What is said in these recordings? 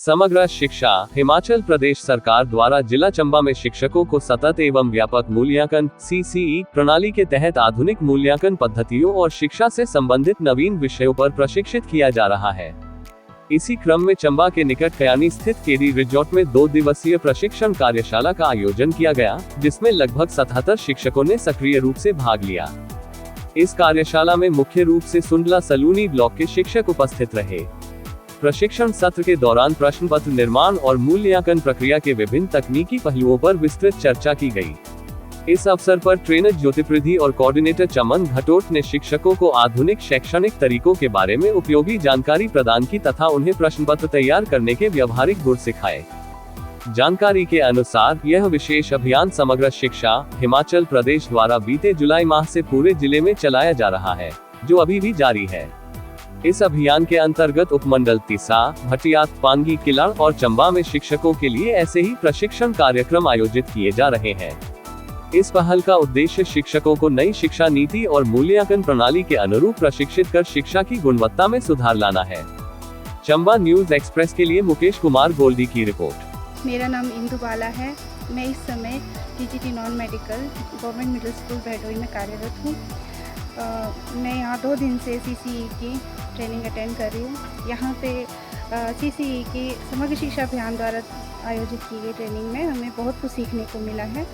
समग्र शिक्षा। हिमाचल प्रदेश सरकार द्वारा जिला चंबा में शिक्षकों को सतत एवं व्यापक मूल्यांकन (CCE) प्रणाली के तहत आधुनिक मूल्यांकन पद्धतियों और शिक्षा से संबंधित नवीन विषयों पर प्रशिक्षित किया जा रहा है। इसी क्रम में चंबा के निकट कयानी स्थित केडी रिजॉर्ट में 2 दिवसीय प्रशिक्षण कार्यशाला का आयोजन किया गया, जिसमें लगभग 77 शिक्षकों ने सक्रिय रूप से भाग लिया। इस कार्यशाला में मुख्य रूप से सुंडला सलूनी ब्लॉक के शिक्षक उपस्थित रहे। प्रशिक्षण सत्र के दौरान प्रश्न पत्र निर्माण और मूल्यांकन प्रक्रिया के विभिन्न तकनीकी पहलुओं पर विस्तृत चर्चा की गई। इस अवसर पर ट्रेनर ज्योतिप्रिधि और कोऑर्डिनेटर चमन घटोट ने शिक्षकों को आधुनिक शैक्षणिक तरीकों के बारे में उपयोगी जानकारी प्रदान की तथा उन्हें प्रश्न पत्र तैयार करने के व्यवहारिक गुर सिखाए। जानकारी के अनुसार यह विशेष अभियान समग्र शिक्षा हिमाचल प्रदेश द्वारा बीते जुलाई माह से पूरे जिले में चलाया जा रहा है, जो अभी भी जारी है। इस अभियान के अंतर्गत उपमंडल तीसा, भटियात, पांगी, किलाड़ और चंबा में शिक्षकों के लिए ऐसे ही प्रशिक्षण कार्यक्रम आयोजित किए जा रहे हैं। इस पहल का उद्देश्य शिक्षकों को नई शिक्षा नीति और मूल्यांकन प्रणाली के अनुरूप प्रशिक्षित कर शिक्षा की गुणवत्ता में सुधार लाना है। चंबा न्यूज एक्सप्रेस के लिए मुकेश कुमार गोल्डी की रिपोर्ट। मेरा नाम इंदु बाला है। मैं इस समय TGT non medical government middle school Bhaidoi में कार्यरत हूँ। मैं यहाँ 2 दिन से CCE की ट्रेनिंग अटेंड कर रही हूँ। यहाँ पे CCE की समग्र शिक्षा अभियान द्वारा आयोजित की गई ट्रेनिंग में हमें बहुत कुछ सीखने को मिला है।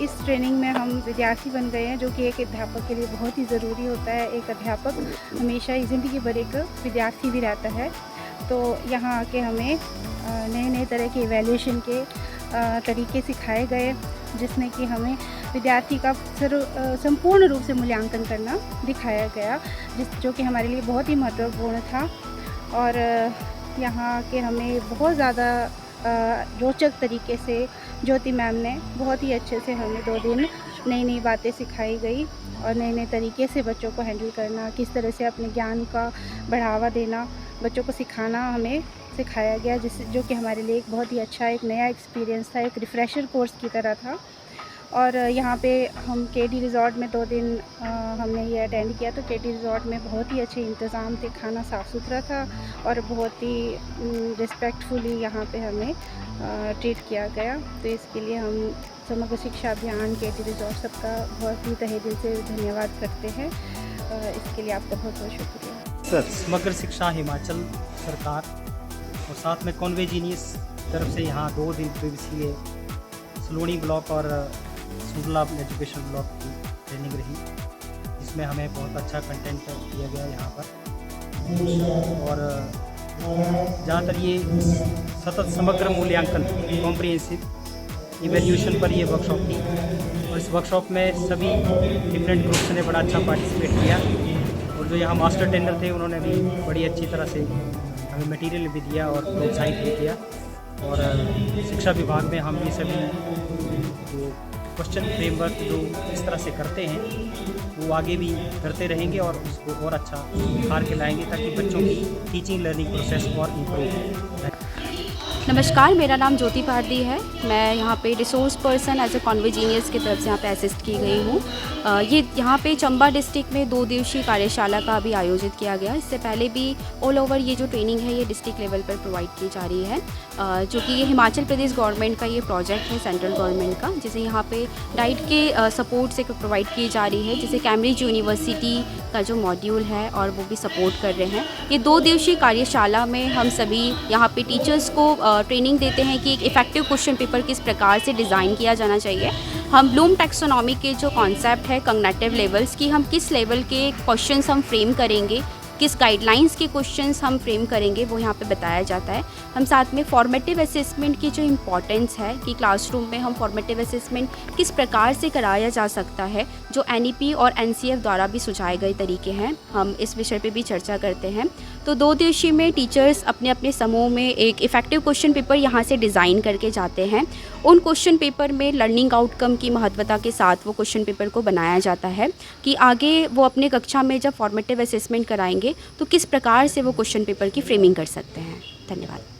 इस ट्रेनिंग में हम विद्यार्थी बन गए हैं, जो कि एक अध्यापक के लिए बहुत ही ज़रूरी होता है। एक अध्यापक हमेशा ज़िंदगी भर एक विद्यार्थी भी रहता है। तो यहाँ आके हमें नए नए तरह के इवैल्यूएशन के तरीके सिखाए गए, जिसमें कि हमें विद्यार्थी का संपूर्ण रूप से मूल्यांकन करना दिखाया गया, जो कि हमारे लिए बहुत ही महत्वपूर्ण था। और यहाँ के हमें बहुत ज़्यादा रोचक तरीके से ज्योति मैम ने बहुत ही अच्छे से हमें 2 दिन नई नई बातें सिखाई गई और नए नए तरीके से बच्चों को हैंडल करना, किस तरह से अपने ज्ञान का बढ़ावा देना, बच्चों को सिखाना हमें सिखाया गया, जो कि हमारे लिए एक बहुत ही अच्छा एक नया एक्सपीरियंस था, एक रिफ़्रेशर कोर्स की तरह था। और यहाँ पे हम केडी रिज़ॉर्ट में 2 दिन हमने ये अटेंड किया। तो केडी रिज़ॉर्ट में बहुत ही अच्छे इंतज़ाम थे, खाना साफ़ सुथरा था और बहुत ही रिस्पेक्टफुली यहाँ पे हमें ट्रीट किया गया। तो इसके लिए हम समग्र शिक्षा अभियान केडी रिज़ॉर्ट सबका बहुत ही तहे दिल से धन्यवाद करते हैं। इसके लिए आपका बहुत बहुत शुक्रिया सर। समग्र शिक्षा हिमाचल सरकार और साथ में कॉन्वेजीनियस तरफ से यहाँ 2 दिन दिवसीय सलूनी ब्लॉक और सुंडला एजुकेशन ब्लॉक की ट्रेनिंग रही, जिसमें हमें बहुत अच्छा कंटेंट दिया गया यहाँ पर। और ज़्यादातर ये सतत समग्र मूल्यांकन कॉम्प्रिहेंसिव इवैल्यूएशन पर ये वर्कशॉप थी। और इस वर्कशॉप में सभी डिफरेंट ग्रुप्स ने बड़ा अच्छा पार्टिसिपेट किया और जो यहाँ मास्टर ट्रेनर थे उन्होंने भी बड़ी अच्छी तरह से हमें मटेरियल भी दिया और प्रोत्साहित भी किया। और शिक्षा विभाग में हम भी सभी जो क्वेश्चन फ्रेमवर्क जो इस तरह से करते हैं वो आगे भी करते रहेंगे और उसको और अच्छा निखार के लाएंगे, ताकि बच्चों की टीचिंग लर्निंग प्रोसेस और इम्प्रूव हो। नमस्कार, मेरा नाम ज्योति पारदी है। मैं यहाँ पे रिसोर्स पर्सन एज ए कॉन्वेजीनियस की तरफ से यहाँ पे असिस्ट की गई हूँ। ये यहाँ पे चंबा डिस्ट्रिक्ट में 2 दिवसीय कार्यशाला का भी आयोजित किया गया। इससे पहले भी ऑल ओवर ये जो ट्रेनिंग है ये डिस्ट्रिक्ट लेवल पर प्रोवाइड की जा रही है, जो कि ये हिमाचल प्रदेश गवर्नमेंट का ये प्रोजेक्ट है, सेंट्रल गवर्नमेंट का, जिसे यहाँ पे डाइट के सपोर्ट से प्रोवाइड की जा रही है, जिसे कैम्ब्रिज यूनिवर्सिटी का जो मॉड्यूल है और वो भी सपोर्ट कर रहे हैं। ये 2 दिवसीय कार्यशाला में हम सभी यहाँ पे टीचर्स को ट्रेनिंग देते हैं कि एक इफ़ेक्टिव क्वेश्चन पेपर किस प्रकार से डिज़ाइन किया जाना चाहिए। हम ब्लूम टैक्सोनॉमी के जो कॉन्सेप्ट है कॉग्निटिव लेवल्स की, हम किस लेवल के क्वेश्चंस हम फ्रेम करेंगे, किस गाइडलाइंस के क्वेश्चंस हम फ्रेम करेंगे, वो यहाँ पे बताया जाता है। हम साथ में फॉर्मेटिव असेसमेंट की जो इम्पॉर्टेंस है कि क्लासरूम में हम फॉर्मेटिव असेसमेंट किस प्रकार से कराया जा सकता है, जो NEP और NCF द्वारा भी सुझाए गए तरीके हैं, हम इस विषय पे भी चर्चा करते हैं। तो 2 दिवसीय में टीचर्स अपने अपने समूह में एक इफ़ेक्टिव क्वेश्चन पेपर यहाँ से डिज़ाइन करके जाते हैं। उन क्वेश्चन पेपर में लर्निंग आउटकम की महत्वता के साथ वो क्वेश्चन पेपर को बनाया जाता है कि आगे वो अपने कक्षा में जब फॉर्मेटिव असेसमेंट कराएंगे तो किस प्रकार से वो क्वेश्चन पेपर की फ्रेमिंग कर सकते हैं। धन्यवाद।